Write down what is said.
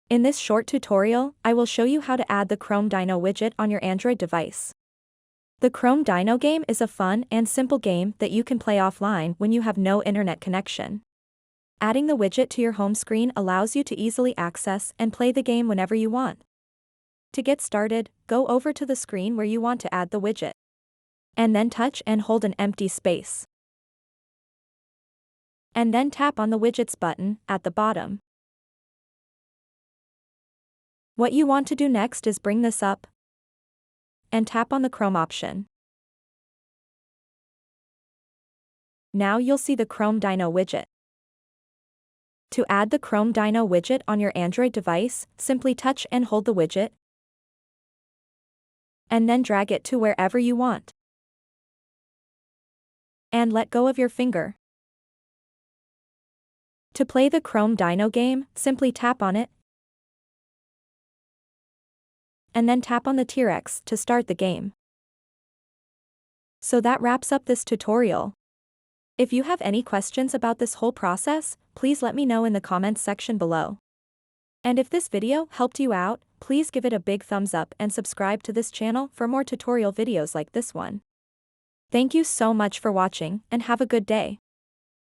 In this short tutorial, I will show you how to add the Chrome Dino widget on your Android device. The Chrome Dino game is a fun and simple game that you can play offline when you have no internet connection. Adding the widget to your home screen allows you to easily access and play the game whenever you want. To get started, go over to the screen where you want to add the widget. And then touch and hold an empty space. And then tap on the widgets button at the bottom. What you want to do next is bring this up and tap on the Chrome option. Now you'll see the Chrome Dino widget. To add the Chrome Dino widget on your Android device, simply touch and hold the widget, and then drag it to wherever you want. And let go of your finger. To play the Chrome Dino game, simply tap on it, and then tap on the T-Rex to start the game. So that wraps up this tutorial. If you have any questions about this whole process, please let me know in the comments section below. And if this video helped you out, please give it a big thumbs up and subscribe to this channel for more tutorial videos like this one. Thank you so much for watching and have a good day.